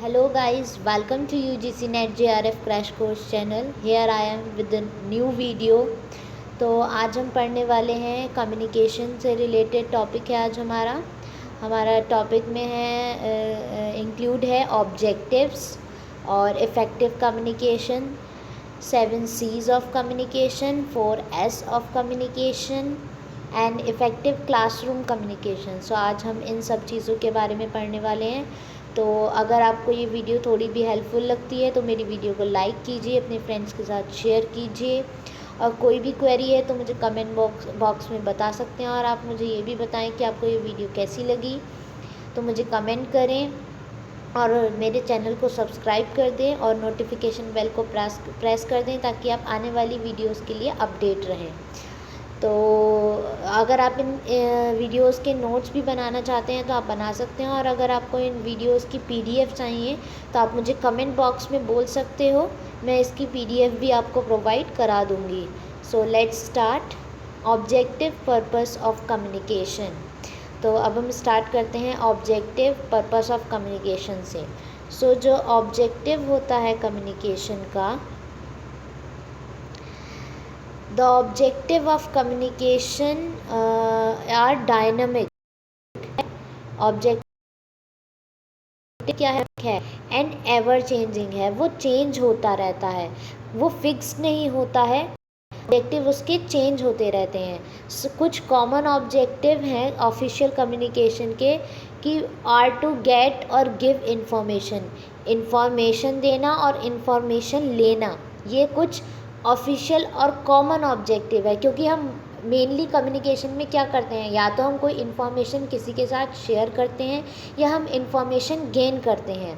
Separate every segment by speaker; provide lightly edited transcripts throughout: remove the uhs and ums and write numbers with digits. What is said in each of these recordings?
Speaker 1: Hello guys, welcome to UGC Net JRF Crash Course channel. Here I am with a new video. तो आज हम पढ़ने वाले हैं कम्युनिकेशन से रिलेटेड टॉपिक है। आज हमारा टॉपिक में है इंक्लूड है ऑब्जेक्टिव्स और effective communication, 7 C's of communication, 4 S of communication and effective classroom communication. So आज हम इन सब चीज़ों के बारे में पढ़ने वाले हैं। तो अगर आपको ये वीडियो थोड़ी भी हेल्पफुल लगती है तो मेरी वीडियो को लाइक कीजिए, अपने फ्रेंड्स के साथ शेयर कीजिए, और कोई भी क्वेरी है तो मुझे कमेंट बॉक्स में बता सकते हैं। और आप मुझे ये भी बताएं कि आपको ये वीडियो कैसी लगी, तो मुझे कमेंट करें और मेरे चैनल को सब्सक्राइब कर दें और नोटिफिकेशन बेल को प्रेस कर दें ताकि आप आने वाली वीडियोस के लिए अपडेट रहें। तो अगर आप इन वीडियोस के नोट्स भी बनाना चाहते हैं तो आप बना सकते हैं, और अगर आपको इन वीडियोस की PDF चाहिए तो आप मुझे कमेंट बॉक्स में बोल सकते हो, मैं इसकी PDF भी आपको प्रोवाइड करा दूँगी। So let's start objective purpose of communication. तो अब हम स्टार्ट करते हैं ऑब्जेक्टिव पर्पस ऑफ कम्युनिकेशन से। सो जो ऑब्जेक्टिव होता है कम्युनिकेशन का, the objective of communication are dynamic। Objective क्या है एंड एवर चेंजिंग है, वो चेंज होता रहता है, वो फिक्स नहीं होता है। ऑब्जेक्टिव उसके चेंज होते रहते हैं। कुछ कॉमन ऑब्जेक्टिव हैं ऑफिशियल कम्युनिकेशन के कि आर टू गेट और गिव इंफॉर्मेशन देना और इंफॉर्मेशन लेना, ये कुछ ऑफिशियल और कॉमन ऑब्जेक्टिव है। क्योंकि हम मेनली कम्युनिकेशन में क्या करते हैं, या तो हम कोई इन्फॉर्मेशन किसी के साथ शेयर करते हैं या हम इन्फॉर्मेशन गेन करते हैं।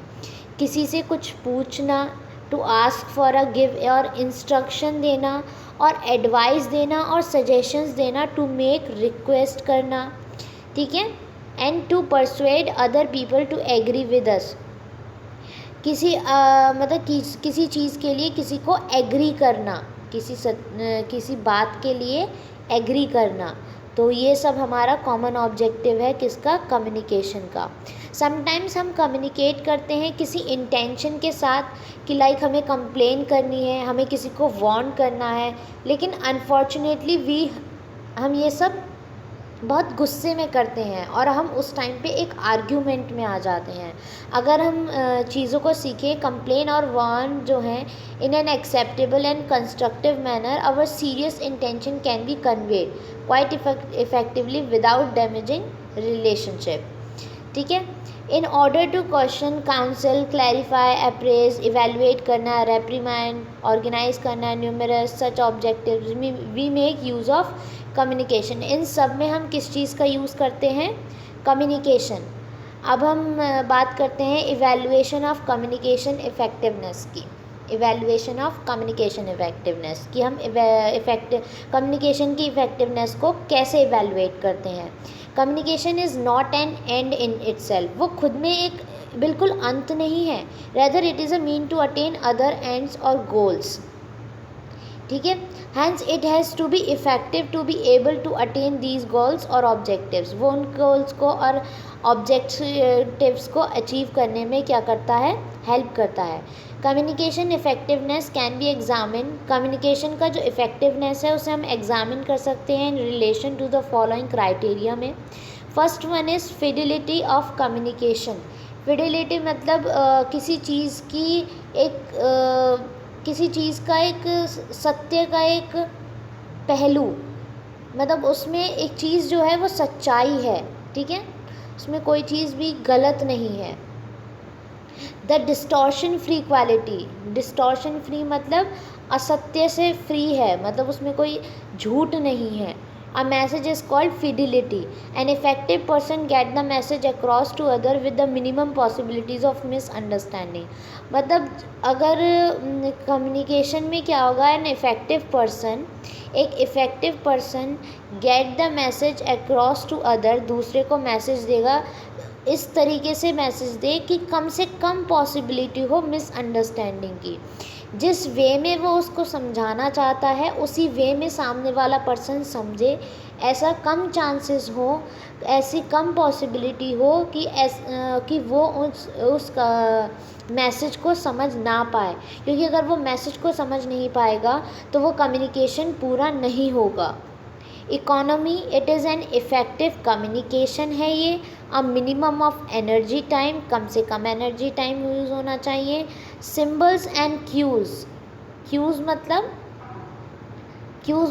Speaker 1: किसी से कुछ पूछना, to ask for a give और इंस्ट्रक्शन देना और एडवाइस देना और सजेशंस देना, टू मेक रिक्वेस्ट करना, ठीक है, and to persuade other people to agree with us. किसी चीज़ के लिए किसी को एग्री करना, किसी बात के लिए एग्री करना। तो ये सब हमारा कॉमन ऑब्जेक्टिव है किसका, कम्युनिकेशन का। समटाइम्स हम कम्युनिकेट करते हैं किसी इंटेंशन के साथ कि लाइक हमें कंप्लेन करनी है, हमें किसी को वार्न करना है, लेकिन अनफॉर्चुनेटली हम ये सब बहुत गुस्से में करते हैं और हम उस टाइम पे एक आर्ग्यूमेंट में आ जाते हैं। अगर हम चीज़ों को सीखें, कंप्लेन और वार्न जो हैं in an acceptable and constructive manner, our serious intention can be conveyed quite effectively without damaging relationship, ठीक है। In order to question, counsel, clarify, appraise, evaluate करना, रेप्रीमाइंड, ऑर्गेनाइज करना, numerous such objectives we make use of communication. इन सब में हम किस चीज़ का यूज़ करते हैं, कम्युनिकेशन। अब हम बात करते हैं इवैल्यूएशन ऑफ कम्युनिकेशन इफ़ेक्टिवनेस की। इवैल्यूएशन ऑफ कम्युनिकेशन इफ़ेक्टिवनेस कि हम कम्युनिकेशन की इफ़ेक्टिवनेस को कैसे इवैल्यूएट करते हैं। Communication is not an end in itself, वो खुद में एक बिल्कुल अंत नहीं है, rather it is a mean to attain other ends और गोल्स, ठीक है। Hence it has to be effective to be able to attain these goals और ऑब्जेक्टिव्स, वो उन गोल्स को और ऑब्जेक्टिव्स को अचीव करने में क्या करता है, हेल्प करता है। Communication effectiveness can be examine, communication का जो इफ़ेक्टिवनेस है उसे हम एग्जामिन कर सकते हैं in relation to the following criteria में। First one is fidelity of communication. Fidelity मतलब किसी चीज़ का एक सत्य का एक पहलू, मतलब उसमें एक चीज़ जो है वो सच्चाई है, ठीक है, उसमें कोई चीज़ भी गलत नहीं है। The distortion free quality, distortion free मतलब असत्य से फ्री है, मतलब उसमें कोई झूठ नहीं है। A message is called fidelity. An effective person get the message across to other with the minimum possibilities of misunderstanding. मतलब अगर कम्युनिकेशन में क्या होगा, एन इफ़ेक्टिव पर्सन, एक effective person get the message across to other, दूसरे को message देगा इस तरीके से मैसेज दे कि कम से कम पॉसिबिलिटी हो मिसअंडरस्टैंडिंग की। जिस वे में वो उसको समझाना चाहता है उसी वे में सामने वाला पर्सन समझे, ऐसा कम चांसेस हो, ऐसी कम पॉसिबिलिटी हो कि वो उस मैसेज को समझ ना पाए, क्योंकि अगर वो मैसेज को समझ नहीं पाएगा तो वो कम्युनिकेशन पूरा नहीं होगा। Economy, it is an effective communication है ये। A minimum of energy time, कम से कम एनर्जी टाइम यूज़ होना चाहिए। सिम्बल्स एंड क्यूज़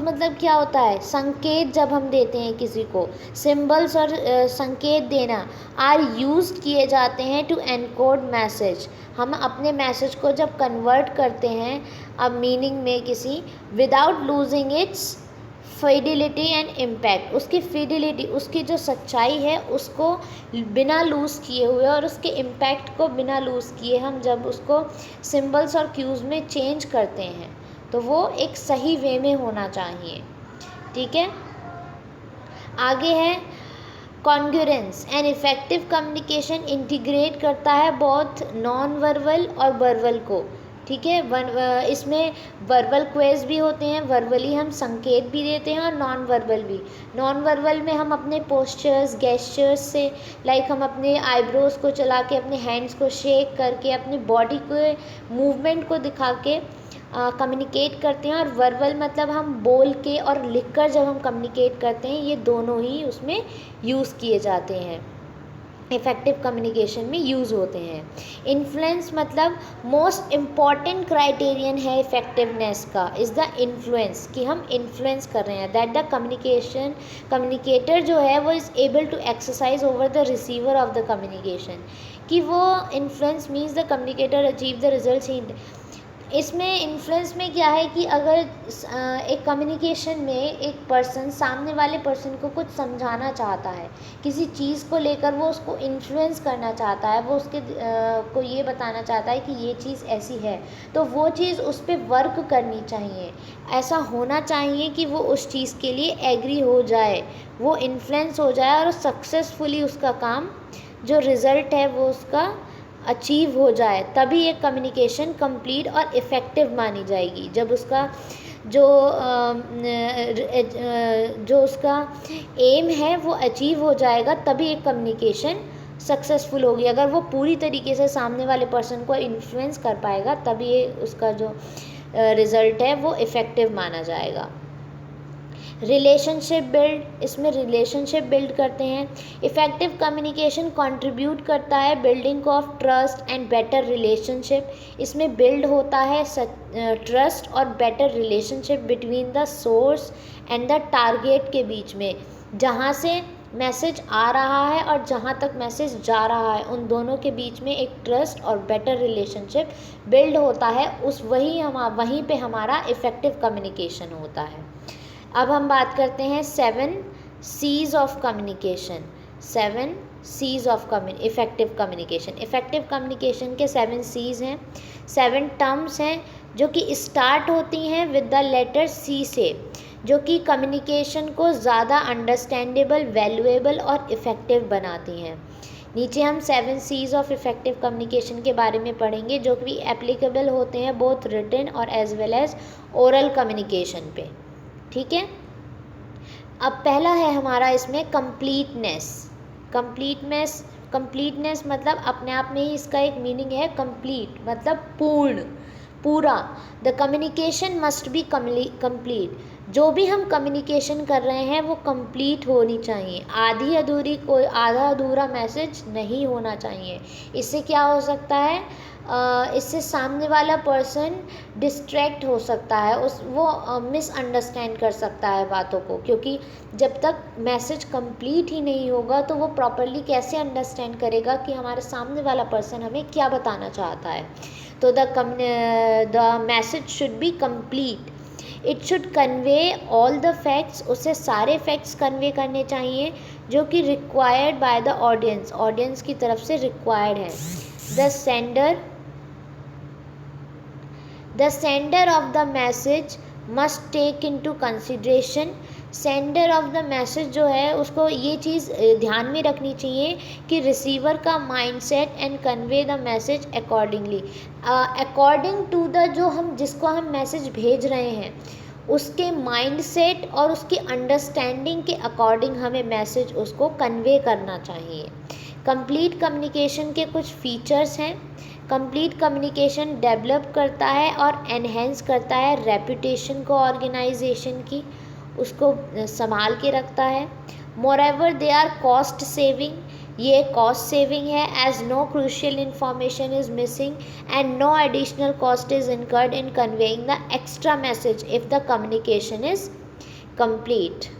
Speaker 1: मतलब क्या होता है? संकेत जब हम देते हैं किसी को, सिम्बल्स और संकेत देना आर यूज्ड किए जाते हैं टू एनकोड मैसेज। हम अपने मैसेज को जब कन्वर्ट करते हैं अब मीनिंग में किसी, without losing its fidelity and impact, उसकी फिडिलिटी, उसकी जो सच्चाई है उसको बिना लूज़ किए हुए और उसके इम्पैक्ट को बिना लूज़ किए हम जब उसको सिंबल्स और क्यूज़ में चेंज करते हैं तो वो एक सही वे में होना चाहिए। ठीक है, आगे है congruence. An effective communication integrate करता है बहुत नॉन वर्बल और वर्बल को। ठीक है, इसमें वर्बल क्वेज भी होते हैं, वर्बली हम संकेत भी देते हैं और नॉन वर्बल भी। नॉन वर्बल में हम अपने पोस्चर्स, गेस्चर्स से, लाइक हम अपने आईब्रोज को चला के, अपने हैंड्स को शेक करके, अपनी बॉडी के मूवमेंट को दिखा के कम्युनिकेट करते हैं। और वर्बल मतलब हम बोल के और लिख कर जब हम कम्युनिकेट करते हैं, ये दोनों ही उसमें यूज़ किए जाते हैं, इफ़ेक्टिव कम्युनिकेशन में यूज़ होते हैं। इन्फ्लुएंस मतलब मोस्ट इम्पॉर्टेंट क्राइटेरियन है इफ़ेक्टिवनेस का इज़ द इन्फ्लुएंस, कि हम इन्फ्लुएंस कर रहे हैं, दैट द कम्युनिकेटर जो है वो is able to exercise over the receiver of the communication, कि वो influence means the communicator achieve the results ही। इसमें इन्फ्लुएंस में क्या है कि अगर एक कम्युनिकेशन में एक पर्सन सामने वाले पर्सन को कुछ समझाना चाहता है, किसी चीज़ को लेकर वो उसको इन्फ्लुएंस करना चाहता है, वो उसके को ये बताना चाहता है कि ये चीज़ ऐसी है, तो वो चीज़ उस पर वर्क करनी चाहिए। ऐसा होना चाहिए कि वो उस चीज़ के लिए एग्री हो जाए, वो इन्फ्लुएंस हो जाए और सक्सेसफुली उसका काम, जो रिज़ल्ट है वो उसका अचीव हो जाए, तभी एक कम्युनिकेशन कंप्लीट और इफ़ेक्टिव मानी जाएगी। जब उसका जो उसका एम है वो अचीव हो जाएगा तभी एक कम्युनिकेशन सक्सेसफुल होगी। अगर वो पूरी तरीके से सामने वाले पर्सन को इन्फ्लुएंस कर पाएगा तभी उसका जो रिज़ल्ट है वो इफ़ेक्टिव माना जाएगा। रिलेशनशिप बिल्ड, इसमें रिलेशनशिप बिल्ड करते हैं। इफ़ेक्टिव कम्युनिकेशन कंट्रीब्यूट करता है building of trust and better relationship, इसमें बिल्ड होता है ट्रस्ट और better relationship between the source and the target के बीच में, जहाँ से मैसेज आ रहा है और जहाँ तक मैसेज जा रहा है उन दोनों के बीच में एक ट्रस्ट और बेटर रिलेशनशिप बिल्ड होता है, वहीं पे हमारा इफ़ेक्टिव कम्युनिकेशन होता है। अब हम बात करते हैं 7 C's of communication. 7 C's of effective communication. Effective communication के 7 C's हैं, 7 टर्म्स हैं जो कि स्टार्ट होती हैं विद द लेटर C से, जो कि कम्युनिकेशन को ज़्यादा अंडरस्टैंडेबल, वैल्यूएबल और इफ़ेक्टिव बनाती हैं। नीचे हम 7 C's ऑफ इफ़ेक्टिव कम्युनिकेशन के बारे में पढ़ेंगे जो कि एप्लीकेबल होते हैं बोथ रिटन और as well as oral communication पे। ठीक है, अब पहला है हमारा इसमें कंप्लीटनेस। कंप्लीटनेस मतलब अपने आप में ही इसका एक मीनिंग है, कंप्लीट मतलब पूर्ण, पूरा। The communication must be complete, जो भी हम कम्युनिकेशन कर रहे हैं वो कंप्लीट होनी चाहिए, आधा अधूरा मैसेज नहीं होना चाहिए। इससे क्या हो सकता है, इससे सामने वाला पर्सन डिस्ट्रैक्ट हो सकता है, वो मिसअंडरस्टैंड कर सकता है बातों को, क्योंकि जब तक मैसेज कंप्लीट ही नहीं होगा तो वो प्रॉपरली कैसे अंडरस्टैंड करेगा कि हमारे सामने वाला पर्सन हमें क्या बताना चाहता है। तो the message should B complete, it should convey all the facts, उसे सारे फैक्ट्स कन्वे करने चाहिए जो कि रिक्वायर्ड बाय द ऑडियंस की तरफ से रिक्वायर्ड है। The sender of the message must take into consideration sender of the message जो है उसको ये चीज़ ध्यान में रखनी चाहिए कि रिसीवर का mindset and convey the message accordingly, according to the जो हम जिसको हम मैसेज भेज रहे हैं उसके माइंडसेट और उसकी अंडरस्टैंडिंग के अकॉर्डिंग हमें मैसेज उसको कन्वे करना चाहिए। कंप्लीट कम्युनिकेशन के कुछ फीचर्स हैं। कंप्लीट कम्युनिकेशन डेवलप करता है और एनहेंस करता है रेपुटेशन को ऑर्गेनाइजेशन की, उसको संभाल के रखता है। Moreover they are cost saving, ये कॉस्ट सेविंग है as no crucial information is missing and no additional cost is incurred in conveying the extra message if the communication is complete.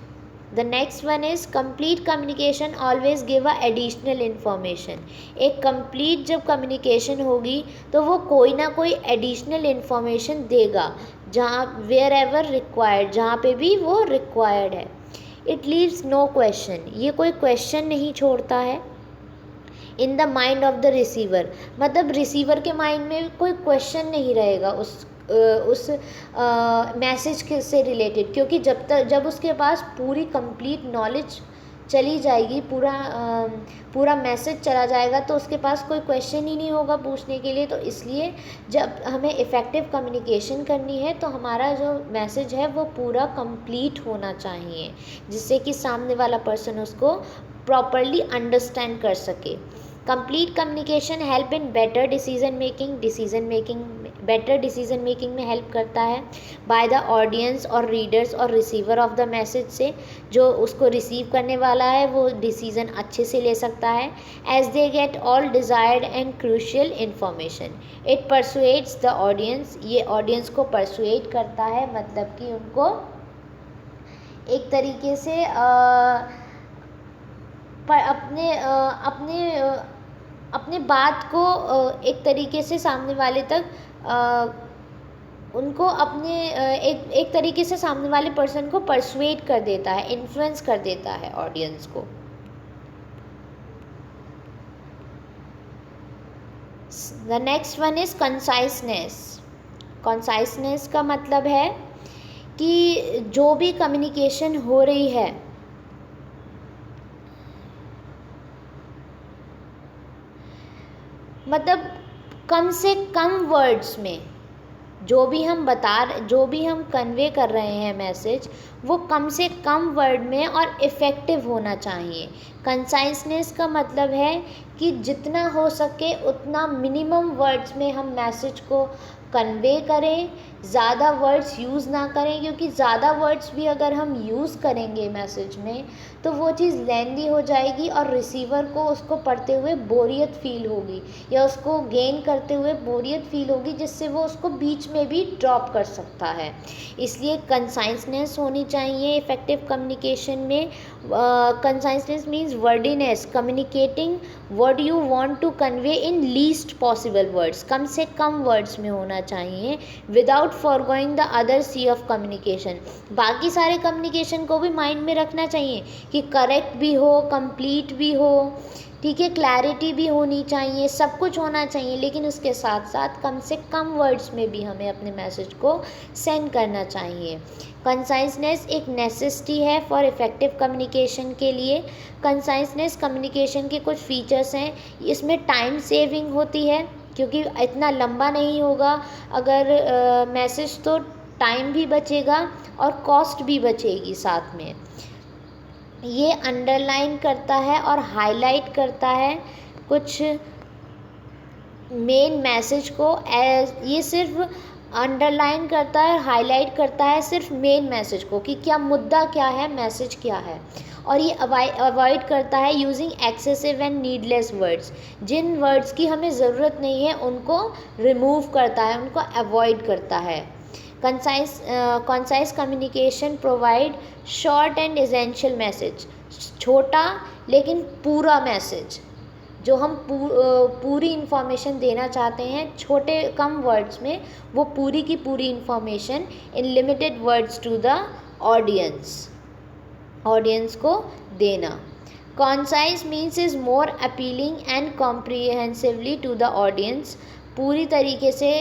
Speaker 1: The next one is complete communication always give a additional information. एक complete जब communication होगी तो वो कोई ना कोई additional information देगा जहाँ वेयर एवर रिक्वायर्ड, जहाँ पे भी वो रिक्वायर्ड है। इट लीव्स नो क्वेश्चन, ये कोई क्वेश्चन नहीं छोड़ता है। In the mind of the receiver, मतलब रिसीवर के माइंड में कोई क्वेश्चन नहीं रहेगा उस मैसेज से रिलेटेड, क्योंकि जब उसके पास पूरी कंप्लीट नॉलेज चली जाएगी, पूरा मैसेज चला जाएगा तो उसके पास कोई क्वेश्चन ही नहीं होगा पूछने के लिए। तो इसलिए जब हमें इफ़ेक्टिव कम्युनिकेशन करनी है तो हमारा जो मैसेज है वो पूरा कंप्लीट होना चाहिए, जिससे कि सामने वाला पर्सन उसको प्रॉपरली अंडरस्टैंड कर सके। Complete communication help in better decision making better decision making में हेल्प करता है बाय द ऑडियंस और रीडर्स और रिसीवर ऑफ द मैसेज से, जो उसको रिसीव करने वाला है वो डिसीजन अच्छे से ले सकता है। As they get all desired and crucial information, it persuades the audience, ये ऑडियंस को परसुएट करता है, मतलब कि उनको एक तरीके से अपने बात को एक तरीके से सामने वाले तक उनको अपने एक तरीके से सामने वाले पर्सन को परसुएट कर देता है, इन्फ्लुएंस कर देता है ऑडियंस को। The next one is conciseness. Conciseness का मतलब है कि जो भी कम्युनिकेशन हो रही है मतलब कम से कम वर्ड्स में जो भी हम कन्वे कर रहे हैं मैसेज, वो कम से कम वर्ड में और इफ़ेक्टिव होना चाहिए। कंसाइसनेस का मतलब है कि जितना हो सके उतना मिनिमम वर्ड्स में हम मैसेज को कन्वे करें, ज़्यादा वर्ड्स यूज़ ना करें, क्योंकि ज़्यादा वर्ड्स भी अगर हम यूज़ करेंगे मैसेज में तो वो चीज़ लेंदी हो जाएगी और रिसीवर को उसको पढ़ते हुए बोरियत फील होगी या उसको गेन करते हुए बोरियत फील होगी, जिससे वो उसको बीच में भी ड्रॉप कर सकता है। इसलिए कंसाइसनेस होनी चाहिए इफ़ेक्टिव कम्युनिकेशन में। Conciseness means wordiness, communicating what you want to convey in least possible words, कम से कम वर्ड्स में होना चाहिए, without forgoing the other C of communication. बाकी सारे कम्युनिकेशन को भी माइंड में रखना चाहिए कि करेक्ट भी हो, कंप्लीट भी हो, ठीक है, क्लैरिटी भी होनी चाहिए, सब कुछ होना चाहिए, लेकिन उसके साथ साथ कम से कम वर्ड्स में भी हमें अपने मैसेज को सेंड करना चाहिए। कंसाइसनेस एक नेसेसिटी है फॉर इफ़ेक्टिव कम्युनिकेशन के लिए। कंसाइसनेस कम्युनिकेशन के कुछ फीचर्स हैं। इसमें टाइम सेविंग होती है, क्योंकि इतना लंबा नहीं होगा अगर मैसेज, तो टाइम भी बचेगा और कॉस्ट भी बचेगी साथ में। ये अंडरलाइन करता है और हाईलाइट करता है कुछ मेन मैसेज को, ये सिर्फ अंडरलाइन करता है, हाईलाइट करता है सिर्फ मेन मैसेज को कि क्या मुद्दा क्या है, मैसेज क्या है। और ये अवॉइड करता है using excessive and needless words, जिन वर्ड्स की हमें ज़रूरत नहीं है उनको रिमूव करता है, उनको अवॉइड करता है। Concise communication provide short and essential message, छोटा लेकिन पूरा मैसेज, जो हम पूरी इन्फॉर्मेशन देना चाहते हैं छोटे कम वर्ड्स में, वो पूरी की पूरी information in limited words to the audience को देना। Concise means is more appealing and comprehensively to the audience. पूरी तरीके से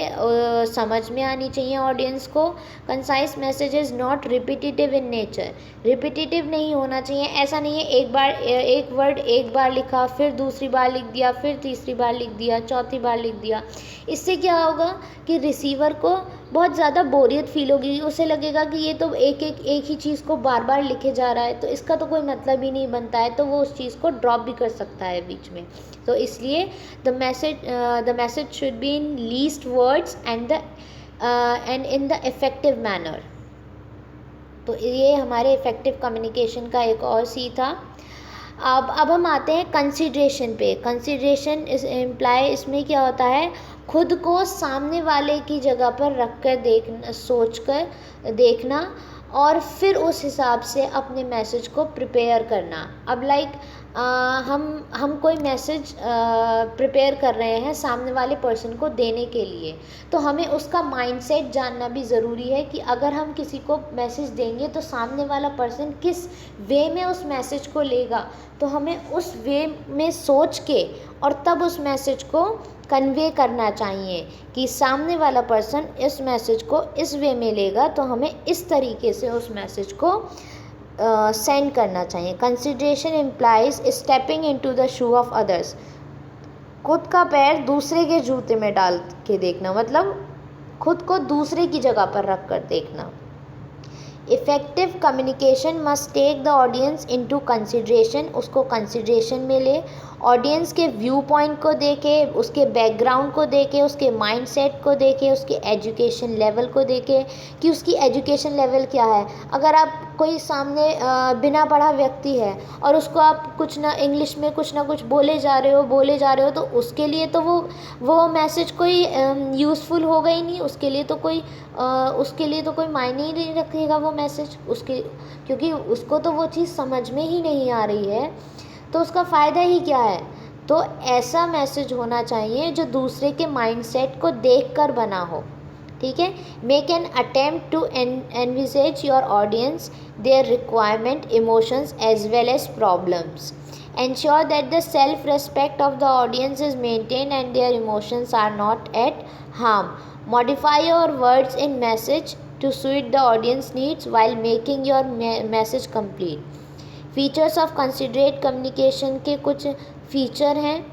Speaker 1: समझ में आनी चाहिए ऑडियंस को। Concise message is not repetitive in nature, repetitive नहीं होना चाहिए। ऐसा नहीं है एक वर्ड एक बार लिखा, फिर दूसरी बार लिख दिया, फिर तीसरी बार लिख दिया, चौथी बार लिख दिया। इससे क्या होगा कि रिसीवर को बहुत ज़्यादा बोरियत फील होगी, उसे लगेगा कि ये तो एक ही चीज़ को बार बार लिखे जा रहा है, तो इसका तो कोई मतलब ही नहीं बनता है, तो वो उस चीज़ को ड्रॉप भी कर सकता है बीच में। तो इसलिए the message should be in least words and in the effective manner. तो ये हमारे इफ़ेक्टिव कम्युनिकेशन का एक और सी था। अब हम आते हैं कंसिडरेशन पे। कंसिडरेशन इसमें क्या होता है, खुद को सामने वाले की जगह पर रख कर सोच कर देखना और फिर उस हिसाब से अपने मैसेज को प्रिपेयर करना। अब हम कोई मैसेज प्रिपेयर कर रहे हैं सामने वाले पर्सन को देने के लिए, तो हमें उसका माइंडसेट जानना भी ज़रूरी है कि अगर हम किसी को मैसेज देंगे तो सामने वाला पर्सन किस वे में उस मैसेज को लेगा। तो हमें उस वे में सोच के और तब उस मैसेज को कन्वे करना चाहिए कि सामने वाला पर्सन इस मैसेज को इस वे में लेगा, तो हमें इस तरीके से उस मैसेज को सेंड करना चाहिए। Consideration implies stepping into the shoe of others. खुद का पैर दूसरे के जूते में डाल के देखना, मतलब खुद को दूसरे की जगह पर रख कर देखना। Effective communication must take the audience into consideration, उसको कंसिडरेशन में ले, ऑडियंस के व्यू पॉइंट को देखे, उसके बैकग्राउंड को देखे, उसके माइंडसेट को देखे, उसके एजुकेशन लेवल को देखे कि उसकी एजुकेशन लेवल क्या है। अगर आप कोई सामने बिना पढ़ा व्यक्ति है और उसको आप कुछ ना इंग्लिश में कुछ ना कुछ बोले जा रहे हो, तो उसके लिए तो वो मैसेज कोई यूज़फुल होगा ही नहीं, उसके लिए तो कोई मायने ही नहीं रखेगा वो मैसेज उसके, क्योंकि उसको तो वो चीज़ समझ में ही नहीं आ रही है, तो उसका फ़ायदा ही क्या है। तो ऐसा मैसेज होना चाहिए जो दूसरे के माइंडसेट को देखकर बना हो, ठीक है। Make an attempt to envisage your audience, their requirement, emotions as well as problems. Ensure that the self-respect of the audience is maintained and their emotions are not at harm. Modify your words in message to suit the audience needs while making your message complete. Features of considerate communication के कुछ feature हैं।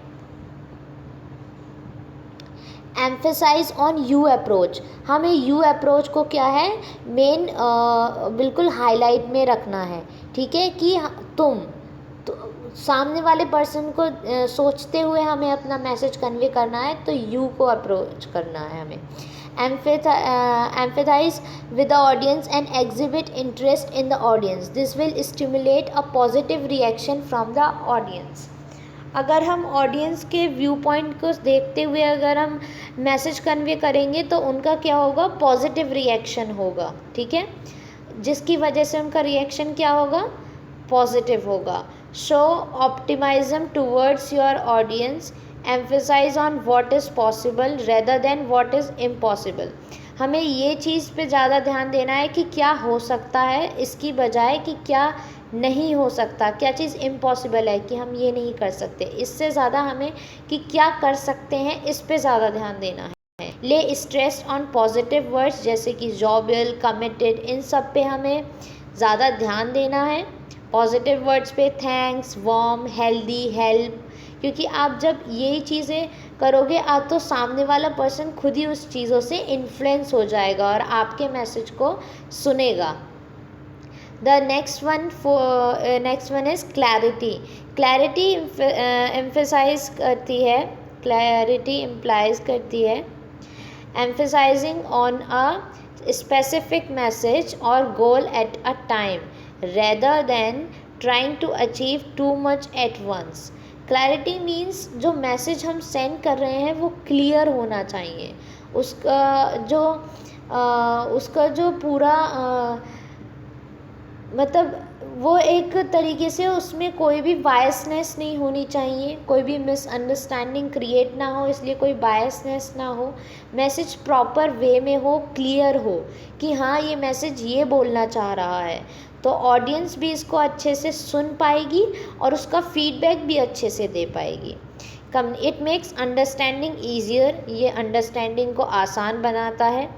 Speaker 1: Emphasise on you approach, हमें you approach को क्या है main बिल्कुल highlight में रखना है, ठीक है, कि तुम सामने वाले पर्सन को सोचते हुए हमें अपना मैसेज कन्वे करना है, तो यू को अप्रोच करना है हमें। Emphasise with the audience and exhibit interest in the audience, this will stimulate a positive reaction from the audience. अगर हम ऑडियंस के व्यू पॉइंट को देखते हुए अगर हम मैसेज कन्वे करेंगे तो उनका क्या होगा, पॉजिटिव रिएक्शन होगा, ठीक है, जिसकी वजह से उनका रिएक्शन क्या होगा, पॉजिटिव होगा। Show optimism towards your audience, emphasise on what is possible rather than what is impossible. हमें ये चीज़ पे ज़्यादा ध्यान देना है कि क्या हो सकता है, इसकी बजाय कि क्या नहीं हो सकता, क्या चीज़ इम्पॉसिबल है कि हम ये नहीं कर सकते। इससे ज़्यादा हमें कि क्या कर सकते हैं इस पे ज़्यादा ध्यान देना है। ले स्ट्रेस ऑन पॉजिटिव वर्ड्स जैसे कि जॉबियल, कमिटेड, इन सब पे हमें ज़्यादा ध्यान देना है। पॉजिटिव वर्ड्स पे थैंक्स, वार्म, हेल्दी, हेल्प, क्योंकि आप जब यही चीज़ें करोगे आप तो सामने वाला पर्सन खुद ही उस चीज़ों से इन्फ्लुएंस हो जाएगा और आपके मैसेज को सुनेगा। The next one is clarity. Clarity emphasize करती है, clarity implies करती है emphasizing on a specific message or goal at a time rather than trying to achieve too much at once. Clarity means जो message हम send कर रहे हैं वो क्लियर होना चाहिए, उसका जो पूरा मतलब वो एक तरीके से उसमें कोई भी बायसनेस नहीं होनी चाहिए, कोई भी मिसअंडरस्टैंडिंग क्रिएट ना हो, इसलिए कोई बायसनेस ना हो, मैसेज प्रॉपर वे में हो, क्लियर हो कि हाँ ये मैसेज ये बोलना चाह रहा है, तो ऑडियंस भी इसको अच्छे से सुन पाएगी और उसका फीडबैक भी अच्छे से दे पाएगी। इट मेक्स अंडरस्टैंडिंग ईजियर, ये अंडरस्टैंडिंग को आसान बनाता है।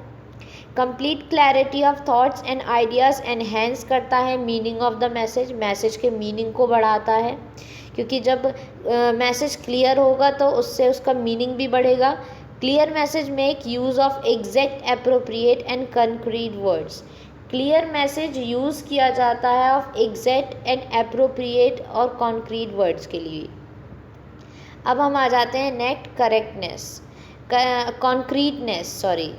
Speaker 1: Complete clarity of thoughts and ideas enhance करता है meaning of the message, message के मीनिंग को बढ़ाता है, क्योंकि जब मैसेज क्लियर होगा तो उससे उसका मीनिंग भी बढ़ेगा। Clear message make use of exact, appropriate and concrete words, clear message use किया जाता है ऑफ एग्जैक्ट एंड अप्रोप्रिएट और कॉन्क्रीट वर्ड्स के लिए। अब हम आ जाते हैं नेक्स्ट, करेक्टनेस, कॉन्क्रीटनेस, सॉरी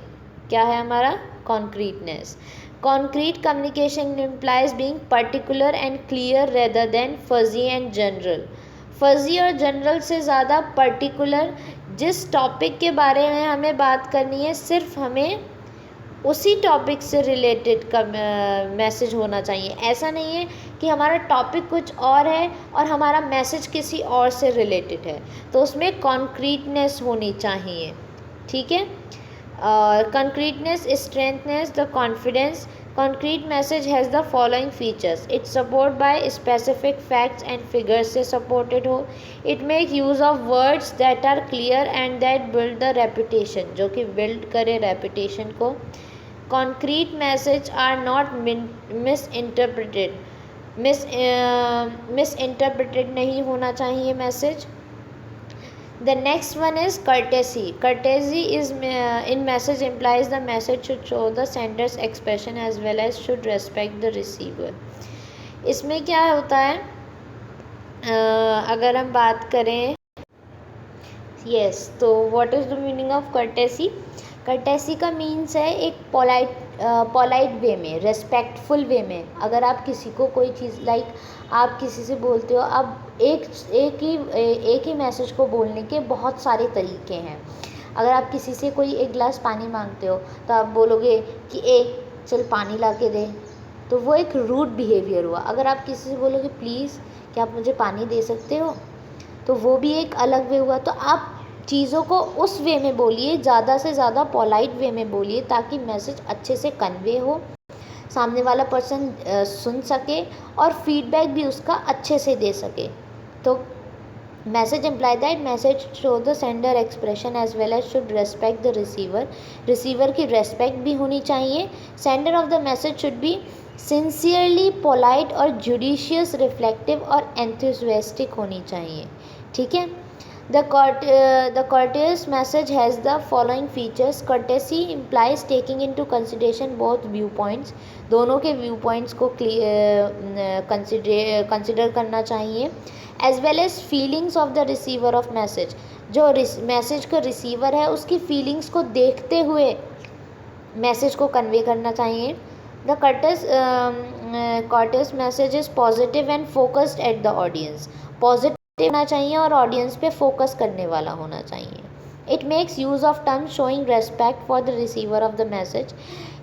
Speaker 1: क्या है हमारा, concreteness. Concrete communication implies being particular and clear rather than fuzzy and general. Fuzzy और जनरल से ज़्यादा पर्टिकुलर, जिस टॉपिक के बारे में हमें बात करनी है सिर्फ हमें उसी टॉपिक से रिलेटेड का मैसेज होना चाहिए। ऐसा नहीं है कि हमारा टॉपिक कुछ और है और हमारा मैसेज किसी और से रिलेटेड है, तो उसमें कॉन्क्रीटनेस होनी चाहिए, ठीक है। और concreteness strengthens the confidence. Concrete message has the following features, it support by specific facts and figures से सपोर्टेड हो। It make use of words that are clear and that build the reputation, जो कि build करे reputation को। Concrete message are not misinterpreted नहीं होना चाहिए message. The next one is courtesy. Courtesy is in message implies the message should show the sender's expression as well as should respect the receiver. इसमें क्या होता है, अगर हम बात करें yes, तो what is the meaning of courtesy? courtesy का मीन्स है एक पोलाइट वे में, रेस्पेक्टफुल वे में। अगर आप किसी को कोई चीज़ लाइक आप किसी से बोलते हो, अब एक ही मैसेज को बोलने के बहुत सारे तरीके हैं। अगर आप किसी से कोई एक गिलास पानी मांगते हो तो आप बोलोगे कि चल पानी ला के दे, तो वो एक रूड बिहेवियर हुआ। अगर आप किसी से बोलोगे प्लीज़ क्या आप मुझे पानी दे सकते हो, तो वो भी एक अलग वे हुआ। तो आप चीज़ों को उस वे में बोलिए, ज़्यादा से ज़्यादा पोलाइट वे में बोलिए, ताकि मैसेज अच्छे से कन्वे हो, सामने वाला पर्सन सुन सके और फीडबैक भी उसका अच्छे से दे सके। तो message imply that message show the sender expression as well as should respect the receiver, receiver की रेस्पेक्ट भी होनी चाहिए। Sender of the message should be sincerely polite और जुडिशियस, रिफ्लेक्टिव और एंथुसियास्टिक होनी चाहिए, ठीक है। The courteous message has the following features. Courtesy implies taking into consideration both viewpoints. दोनों के viewpoints को consider करना चाहिए, as well as feelings of the receiver of message. जो मैसेज का रिसीवर है उसकी फीलिंग्स को देखते हुए मैसेज को कन्वे करना चाहिए। The courteous message is positive and focused at the audience. Positive होना चाहिए और ऑडियंस पे फोकस करने वाला होना चाहिए। It makes use of term showing respect for the receiver of the message.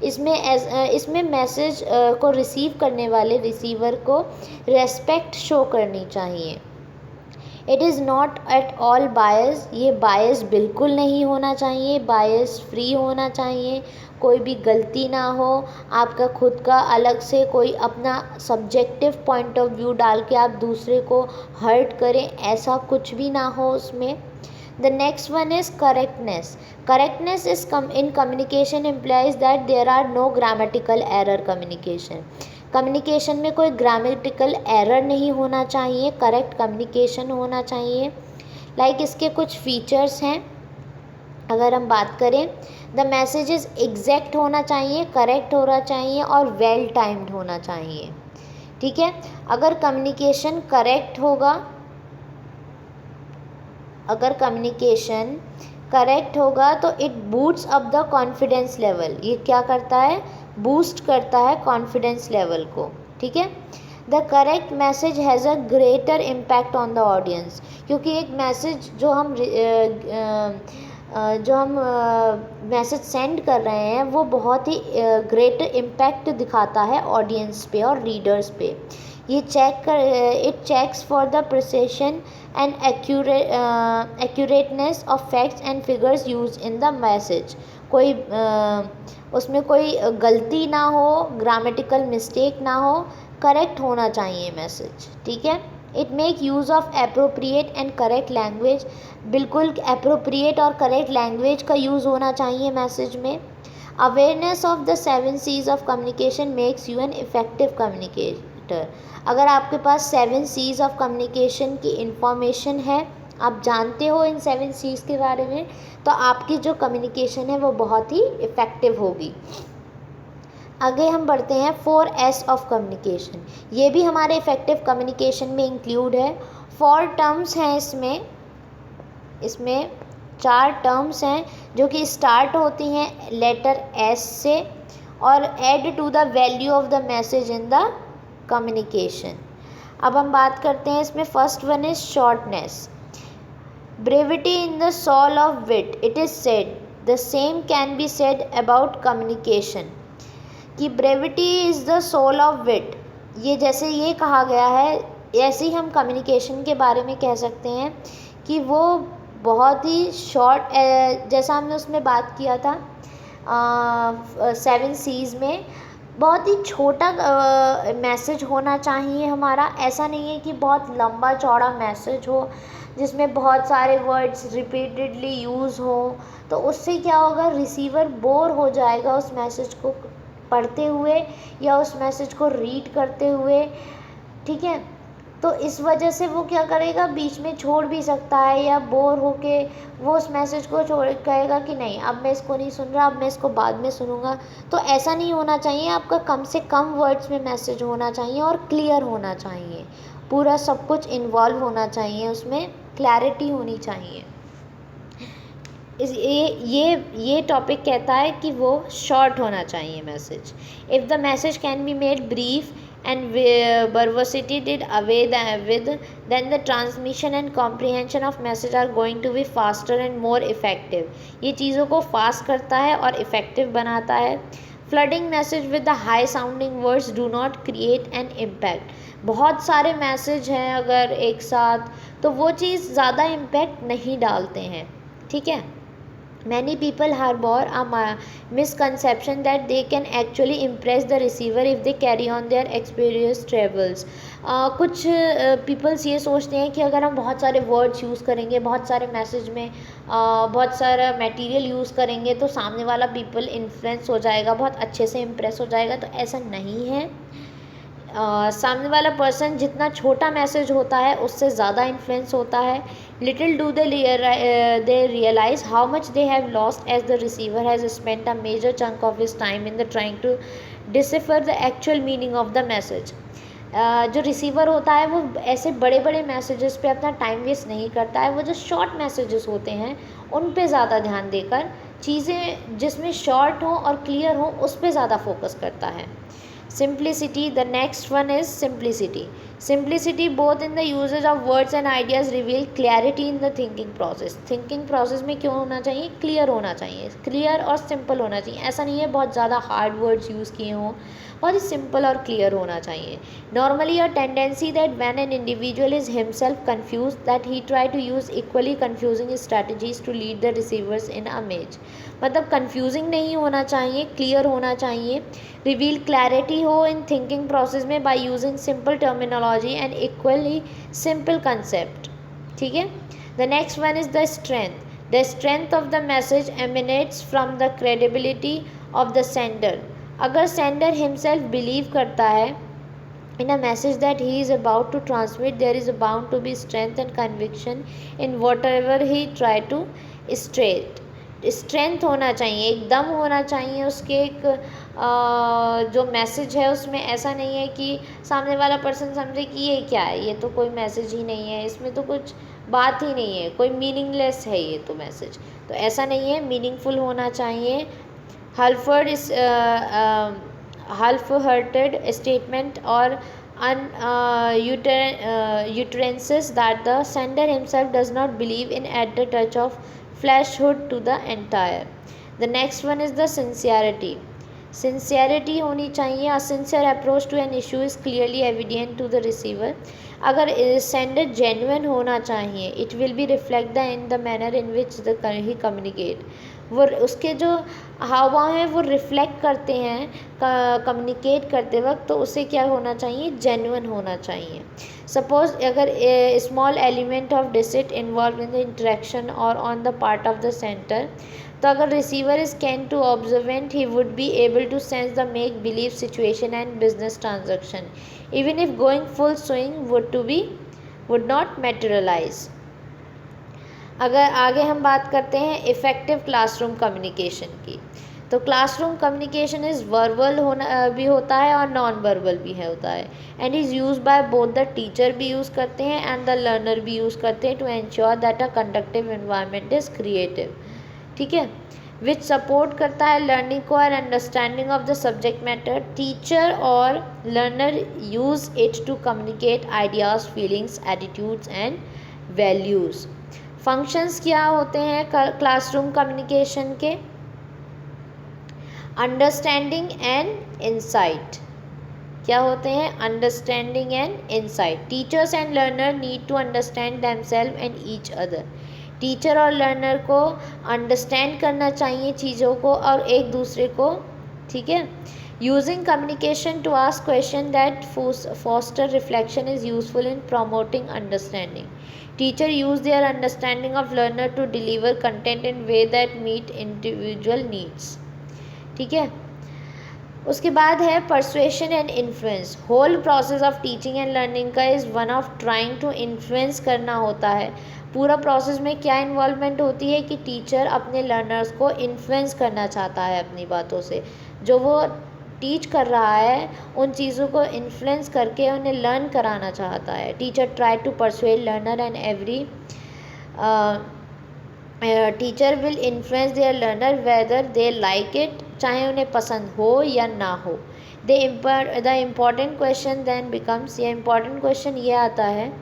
Speaker 1: इसमें मैसेज को रिसीव करने वाले रिसीवर को रेस्पेक्ट शो करनी चाहिए। It is not at all bias, ये बायस बिल्कुल नहीं होना चाहिए, बायस फ्री होना चाहिए, कोई भी गलती ना हो, आपका खुद का अलग से कोई अपना सब्जेक्टिव पॉइंट ऑफ व्यू डाल के आप दूसरे को हर्ट करें, ऐसा कुछ भी ना हो उसमें। The next one is correctness. Correctness is in communication implies that there are no grammatical error communication. Communication में कोई ग्रामेटिकल एरर नहीं होना चाहिए, करेक्ट कम्युनिकेशन होना चाहिए। लाइक इसके कुछ फीचर्स हैं, अगर हम बात करें, द मैसेजेस एग्जैक्ट होना चाहिए, करेक्ट होना चाहिए और वेल टाइम्ड होना चाहिए, ठीक है। अगर कम्युनिकेशन करेक्ट होगा, अगर कम्युनिकेशन करेक्ट होगा तो it boosts up the confidence level. ये क्या करता है, बूस्ट करता है कॉन्फिडेंस लेवल को, ठीक है. The correct message has a greater impact on the audience, क्योंकि एक मैसेज जो हम मैसेज सेंड कर रहे हैं वो बहुत ही ग्रेटर इम्पैक्ट दिखाता है ऑडियंस पे और रीडर्स पे. ये it checks for the precision and accurateness of facts and figures use in the message. कोई उसमें कोई गलती ना हो, ग्रामेटिकल मिस्टेक ना हो, करेक्ट होना चाहिए मैसेज, ठीक है. It make use of appropriate and correct language, बिल्कुल अप्रोप्रिएट और करेक्ट लैंग्वेज का यूज़ होना चाहिए मैसेज में। Awareness of the 7 C's of communication makes you an effective communicator. अगर आपके पास 7 C's ऑफ कम्युनिकेशन की इंफॉर्मेशन है, आप जानते हो इन 7 C's के बारे में, तो आपकी जो कम्युनिकेशन है वो बहुत ही इफ़ेक्टिव होगी। आगे हम बढ़ते हैं 4S ऑफ कम्युनिकेशन। ये भी हमारे इफ़ेक्टिव कम्युनिकेशन में इंक्लूड है। 4 टर्म्स हैं इसमें 4 टर्म्स हैं जो कि स्टार्ट होती हैं लेटर S से और add to the value of the message in the communication. अब हम बात करते हैं इसमें, first one is shortness. Brevity in the soul of wit, it is said the same can be said about communication, कि brevity is the soul of wit, ये जैसे ये कहा गया है, ऐसे ही हम कम्युनिकेशन के बारे में कह सकते हैं कि वो बहुत ही शॉर्ट, जैसा हमने उसमें बात किया था 7 C's में, बहुत ही छोटा मैसेज होना चाहिए हमारा। ऐसा नहीं है कि बहुत लंबा चौड़ा मैसेज हो जिसमें बहुत सारे वर्ड्स रिपीटेडली यूज़ हो, तो उससे क्या होगा, रिसीवर बोर हो जाएगा उस मैसेज को पढ़ते हुए या उस मैसेज को रीड करते हुए, ठीक है। तो इस वजह से वो क्या करेगा, बीच में छोड़ भी सकता है या बोर होके वो उस मैसेज को छोड़ कहेगा कि नहीं अब मैं इसको नहीं सुन रहा, अब मैं इसको बाद में सुनूंगा। तो ऐसा नहीं होना चाहिए, आपका कम से कम वर्ड्स में मैसेज होना चाहिए और क्लियर होना चाहिए, पूरा सब कुछ इन्वॉल्व होना चाहिए, उसमें क्लैरिटी होनी चाहिए। ये टॉपिक कहता है कि वो शॉर्ट होना चाहिए message. If the message can be made brief and verbosity did away with, then the transmission and comprehension of message are going to be faster and more effective। ये चीज़ों को फास्ट करता है और इफ़ेक्टिव बनाता है। flooding message with the high sounding words do not create an impact। बहुत सारे मैसेज हैं अगर एक साथ, तो वो चीज़ ज़्यादा इम्पैक्ट नहीं डालते हैं, ठीक है। Many people harbor a misconception that they can actually impress the receiver if they carry on their experience travels। कुछ पीपल्स ये सोचते हैं कि अगर हम बहुत सारे वर्ड्स यूज़ करेंगे, बहुत सारे मैसेज में बहुत सारा मटेरियल यूज़ करेंगे, तो सामने वाला पीपल इन्फ्लुएंस हो जाएगा, बहुत अच्छे से इम्प्रेस हो जाएगा। तो ऐसा नहीं है। सामने वाला पर्सन जितना छोटा मैसेज होता है उससे ज़्यादा इन्फ्लुएंस होता है। Little do they realize how much they have lost as the receiver has spent a major chunk of his time in the trying to decipher the actual meaning of the message. जो receiver होता है वो ऐसे बड़े बड़े messages पे अपना time waste नहीं करता है, वो जो शॉर्ट मैसेजेस होते हैं उन पे ज़्यादा ध्यान देकर चीज़ें जिसमें शॉर्ट हो और क्लियर हो उस पे ज़्यादा फोकस करता है। Simplicity, the next one is simplicity. Simplicity both in the usage of words and ideas reveal clarity in the thinking process। thinking process में क्यों होना चाहिए, क्लियर होना चाहिए, क्लियर और सिंपल होना चाहिए। ऐसा नहीं है बहुत ज़्यादा हार्ड वर्ड्स यूज़ किए हों, बहुत ही सिंपल और क्लियर होना चाहिए। Normally a tendency that when an individual is himself confuse that he try to use equally confusing strategies to lead the receivers in a maze. मतलब कन्फ्यूजिंग नहीं होना चाहिए, क्लियर होना चाहिए। रिवील क्लैरिटी हो इन थिंकिंग प्रोसेस में by using simple terminology and equally simple concept, ठीक है। The next one is the strength. The strength of the message emanates from the credibility of the sender. अगर sender himself believe करता है in a message that he is about to transmit, there is bound to be strength and conviction in whatever he try to state। Strength होना चाहिए, एक दम होना चाहिए उसके, एक जो मैसेज है उसमें ऐसा नहीं है कि सामने वाला पर्सन समझे कि ये क्या है, ये तो कोई मैसेज ही नहीं है, इसमें तो कुछ बात ही नहीं है, कोई मीनिंगलेस है ये तो मैसेज। तो ऐसा नहीं है, मीनिंगफुल होना चाहिए। हल्फर्ड इस half-hearted statement or utterances that the sender himself does not believe in at the touch of fleshhood to the entire। The next one is the sincerity। Sincerity होनी चाहिए। A sincere approach to an issue is clearly evident to the receiver. अगर sender genuine होना चाहिए, it will be reflect the in the manner in which the he communicate. वो उसके जो हाव भाव हैं वो रिफ्लेक्ट करते हैं कम्युनिकेट करते वक्त, तो उसे क्या होना चाहिए, जेन्युइन होना चाहिए। सपोज अगर small element of deceit involve in the interaction और on the part of the centre, तो अगर receiver is can to observant he would be able to sense the make believe situation and business transaction even if going full swing would not materialise. अगर आगे हम बात करते हैं effective classroom communication की, तो क्लासरूम कम्युनिकेशन इज़ वर्बल होना भी होता है और नॉन वर्बल भी होता है, and is use by both the teacher भी यूज़ करते हैं एंड द लर्नर भी यूज़ करते हैं to ensure that a conductive environment is creative, ठीक है, विच सपोर्ट करता है लर्निंग को और understanding of the subject matter. Teacher और learner use it to communicate ideas, feelings, attitudes and values. Functions क्या होते हैं क्लासरूम कम्युनिकेशन के, अंडरस्टैंडिंग एंड इंसाइट, क्या होते हैं, understanding and insight. Teachers and learner need to understand themself and each other, teacher और learner को understand करना चाहिए चीज़ों को और एक दूसरे को, ठीक है। Using communication to ask question that foster reflection is useful in promoting understanding. Teacher use their understanding of learner to deliver content in way that meet individual needs, ठीक है। उसके बाद है persuasion and influence. Whole process of teaching and learning का is one of trying to influence करना होता है। पूरा प्रोसेस में क्या इन्वॉल्वमेंट होती है कि टीचर अपने लर्नर्स को इन्फ्लुएंस करना चाहता है अपनी बातों से, जो वो टीच कर रहा है उन चीज़ों को इन्फ्लुएंस करके उन्हें लर्न कराना चाहता है। Teacher try to persuade learner and every teacher will influence their learner whether they like it, चाहे उन्हें पसंद हो या ना हो। The important question then becomes, ये इम्पॉर्टेंट क्वेश्चन ये आता है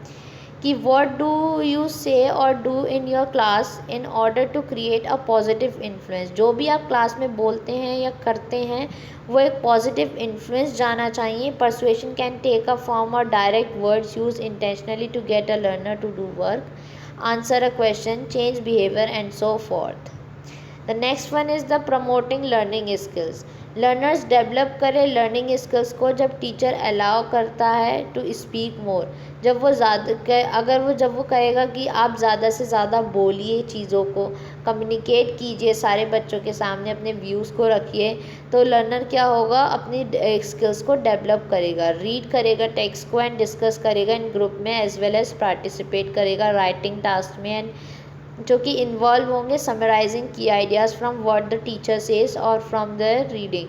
Speaker 1: कि व्हाट डू यू से और do in your class in order to create a positive influence. जो भी आप क्लास में बोलते हैं या करते हैं वो एक पॉजिटिव इन्फ्लुएंस जाना चाहिए। Persuasion can take a form और direct words use intentionally to get a learner to do work, answer a question, change behaviour and so forth. The next one is the promoting learning skills. Learners develop करें learning skills को जब teacher allow करता है to speak more, जब वो जब वो कहेगा कि आप ज़्यादा से ज़्यादा बोलिए, चीज़ों को कम्युनिकेट कीजिए, सारे बच्चों के सामने अपने व्यूज़ को रखिए, तो लर्नर क्या होगा, अपनी स्किल्स को डेवलप करेगा, रीड करेगा टेक्स्ट को एंड डिस्कस करेगा इन ग्रुप में एज वेल एज पार्टिसिपेट करेगा राइटिंग टास्क में, एंड जो कि इन्वॉल्व होंगे समराइजिंग की ideas from what the teacher says और from the reading.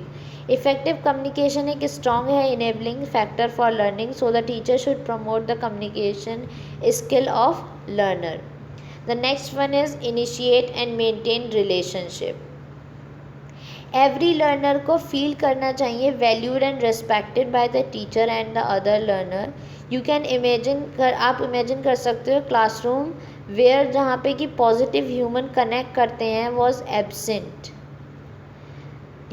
Speaker 1: Effective communication एक स्ट्रॉन्ग है enabling factor for learning, so the teacher should promote the communication skill of learner. The next one is initiate and maintain relationship. Every learner को feel करना चाहिए valued and respected by the teacher and the other learner. You can आप imagine कर सकते हो classroom where जहाँ पे कि पॉजिटिव ह्यूमन कनेक्ट करते हैं was absent,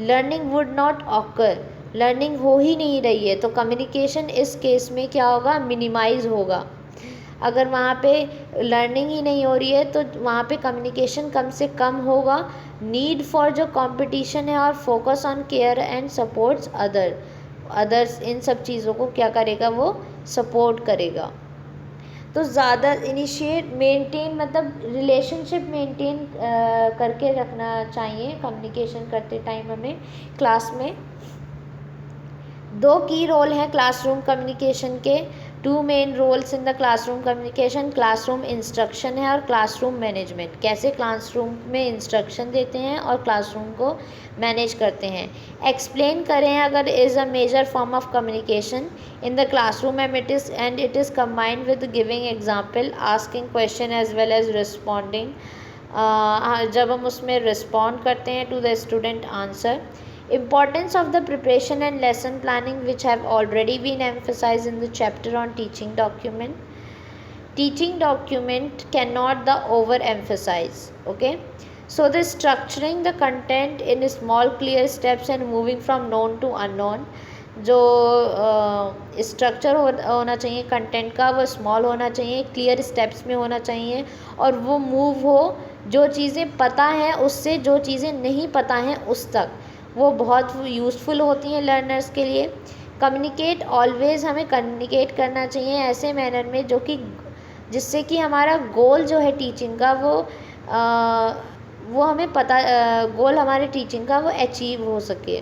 Speaker 1: learning would not occur, learning हो ही नहीं रही है, तो कम्युनिकेशन इस केस में क्या होगा, मिनिमाइज होगा। अगर वहाँ पे लर्निंग ही नहीं हो रही है तो वहाँ पे कम्युनिकेशन कम से कम होगा। नीड फॉर जो कंपटीशन है और focus on care and supports others, इन सब चीज़ों को क्या करेगा, वो सपोर्ट करेगा। तो ज़्यादा इनिशिएट मेंटेन मतलब रिलेशनशिप मेंटेन करके रखना चाहिए कम्युनिकेशन करते टाइम हमें क्लास में। दो की रोल हैं क्लासरूम कम्युनिकेशन के, two main roles in the classroom communication, classroom instruction है और क्लासरूम मैनेजमेंट। कैसे क्लासरूम में इंस्ट्रक्शन देते हैं और क्लासरूम को मैनेज करते हैं। एक्सप्लेन करें अगर is a major form of communication in the classroom and it is combined with giving example, asking question as well as responding. जब हम उसमें रिस्पॉन्ड करते हैं to the student answer. Importance of the preparation and lesson planning, which have already been emphasized in the chapter on teaching document. Teaching document cannot the overemphasize. Okay, so the structuring the content in small clear steps and moving from known to unknown, जो structure होना चाहिए content का वो small होना चाहिए, clear steps में होना चाहिए और वो मूव हो जो चीज़ें पता हैं उससे जो चीज़ें नहीं पता हैं उस तक, वो बहुत यूज़फुल होती हैं लर्नर्स के लिए। कम्युनिकेट ऑलवेज़, हमें कम्युनिकेट करना चाहिए ऐसे मैनर में जो कि जिससे कि हमारा गोल जो है टीचिंग का वो हमें पता, गोल हमारे टीचिंग का वो अचीव हो सके।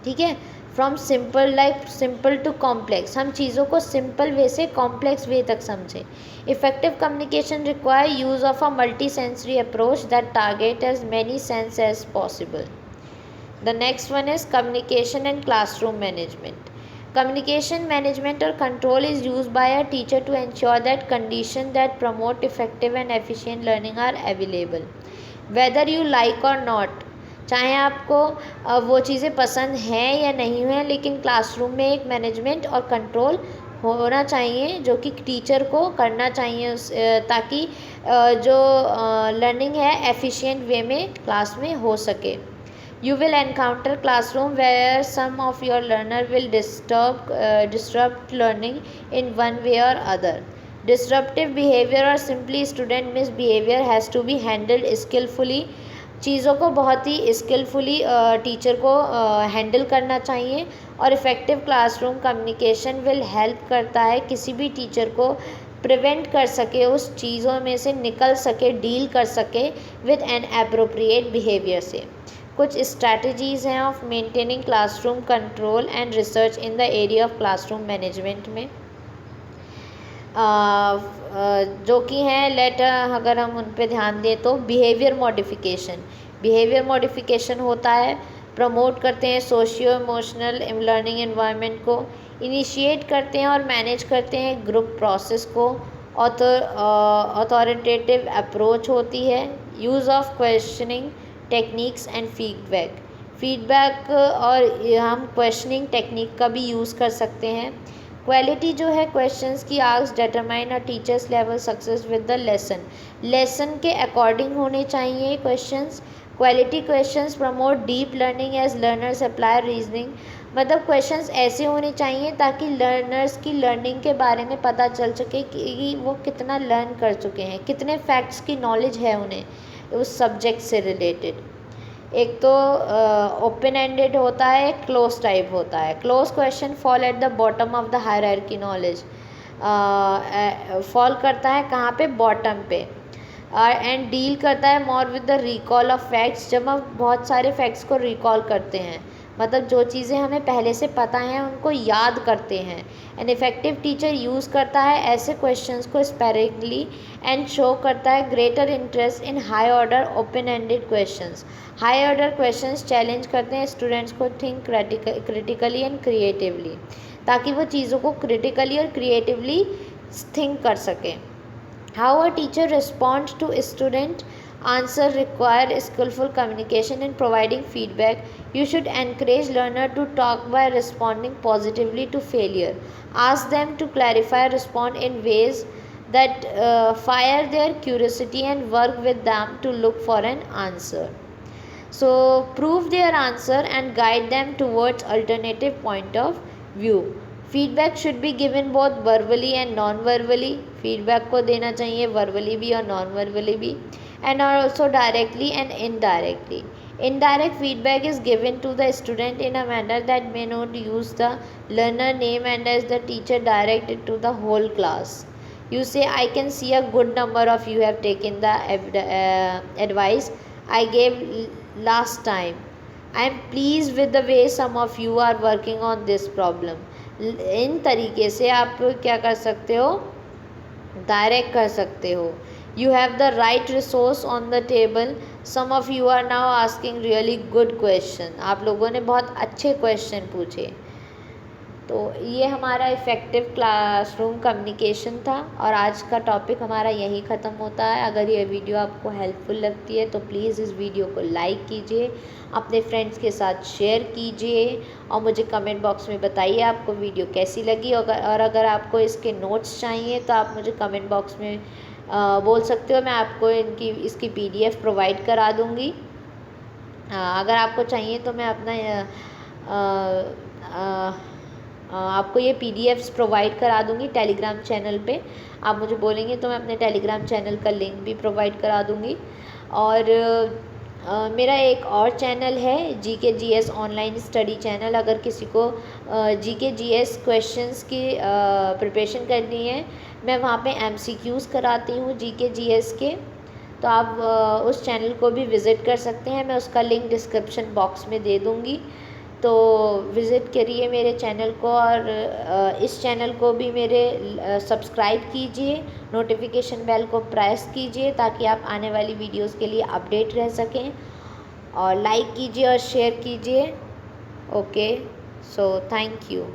Speaker 1: ठीक है, from simple like simple to complex, हम चीज़ों को सिंपल वे से कॉम्प्लेक्स वे तक समझें। Effective communication require use of a multi sensory approach that target as many sense as possible. The next one is communication and classroom management. Communication management or control is used by a teacher to ensure that conditions that promote effective and efficient learning are available, whether you like or not. चाहे आपको वो चीज़ें पसंद हैं या नहीं हैं, लेकिन क्लासरूम में एक मैनेजमेंट और कंट्रोल होना चाहिए जो कि टीचर को करना चाहिए ताकि जो लर्निंग है एफिशिएंट वे में क्लास में हो सके। You will encounter classroom where some of your learner will disrupt learning in one way or other. Disruptive behavior or simply student misbehavior has to be handled skillfully. चीज़ों को बहुत ही skilfully teacher को handle करना चाहिए। और effective classroom communication will help करता है किसी भी टीचर को प्रिवेंट कर सके, उस चीज़ों में से निकल सके, डील कर सके विद एन एप्रोप्रिएट बिहेवियर से। कुछ स्ट्रैटेजीज़ हैं of maintaining classroom control and research in the area of classroom management में, जो कि हैं अगर हम उन पे ध्यान दें तो बिहेवियर मॉडिफिकेशन होता है, प्रमोट करते हैं सोशियो इमोशनल लर्निंग एनवायरनमेंट को, इनिशिएट करते हैं और मैनेज करते हैं ग्रुप प्रोसेस को, ऑथोरिटेटिव अप्रोच होती है, use of questioning techniques and feedback और हम क्वेश्चनिंग टेक्निक का भी यूज़ कर सकते हैं। क्वालिटी जो है क्वेश्चंस की ask determine a teacher's level success with the lesson के अकॉर्डिंग होने चाहिए questions. Quality questions promote deep learning as learners apply reasoning, मतलब क्वेश्चंस ऐसे होने चाहिए ताकि लर्नर्स की लर्निंग के बारे में पता चल सके कि वो कितना लर्न कर चुके हैं, कितने फैक्ट्स की नॉलेज है उन्हें उस सब्जेक्ट से रिलेटेड। एक तो ओपन एंडेड होता है, एक क्लोज टाइप होता है। Close question fall at the bottom of the hierarchy knowledge, fall करता है कहाँ पे, बॉटम पे, एंड डील करता है more with the recall of facts, जब हम बहुत सारे फैक्ट्स को रिकॉल करते हैं, मतलब जो चीज़ें हमें पहले से पता हैं उनको याद करते हैं। एन इफेक्टिव टीचर यूज़ करता है ऐसे क्वेश्चंस को स्पेरिंगली एंड शो करता है greater interest in high order open ended questions. High order questions challenge करते हैं स्टूडेंट्स को थिंक क्रिटिकली एंड क्रिएटिवली, ताकि वो चीज़ों को क्रिटिकली और क्रिएटिवली थिंक कर सकें। How a teacher responds to student answer require skillful communication in providing feedback. You should encourage learner to talk by responding positively to failure. Ask them to clarify, respond in ways that fire their curiosity and work with them to look for an answer. So prove their answer and guide them towards alternative point of view. Feedback should be given both verbally and non verbally, feedback को देना चाहिए verbally भी और non verbally भी, and also directly and indirectly. Indirect feedback is given to the student in a manner that may not use the learner name and as the teacher direct it to the whole class. You say, I can see a good number of you have taken the advice I gave last time. I am pleased with the way some of you are working on this problem. इन तरीके से आप क्या कर सकते हो, direct कर सकते हो। You have the right resource on the table. Some of you are now asking really good question. आप लोगों ने बहुत अच्छे क्वेश्चन पूछे। तो ये हमारा इफ़ेक्टिव क्लासरूम कम्युनिकेशन था और आज का टॉपिक हमारा यहीं ख़त्म होता है। अगर ये वीडियो आपको हेल्पफुल लगती है तो प्लीज़ इस वीडियो को लाइक कीजिए, अपने फ्रेंड्स के साथ शेयर कीजिए और मुझे कमेंट बॉक्स में बताइए आपको वीडियो कैसी लगी। और अगर आपको इसके नोट्स चाहिए तो आप मुझे कमेंट बॉक्स में बोल सकते हो, मैं आपको इसकी PDF प्रोवाइड करा दूँगी। अगर आपको चाहिए तो मैं अपना आपको ये PDFs प्रोवाइड करा दूँगी टेलीग्राम चैनल पे। आप मुझे बोलेंगे तो मैं अपने टेलीग्राम चैनल का लिंक भी प्रोवाइड करा दूँगी। और मेरा एक और चैनल है GK/GS ऑनलाइन स्टडी चैनल। अगर किसी को GK/GS क्वेश्चंस की प्रिपरेशन करनी है, मैं वहाँ पे MCQs कराती हूँ GK/GS के, तो आप उस चैनल को भी विज़िट कर सकते हैं। मैं उसका लिंक डिस्क्रिप्शन बॉक्स में दे दूँगी, तो विज़िट करिए मेरे चैनल को। और इस चैनल को भी मेरे सब्सक्राइब कीजिए, नोटिफिकेशन बेल को प्रेस कीजिए ताकि आप आने वाली वीडियोस के लिए अपडेट रह सकें, और लाइक कीजिए और शेयर कीजिए। Okay, so thank you.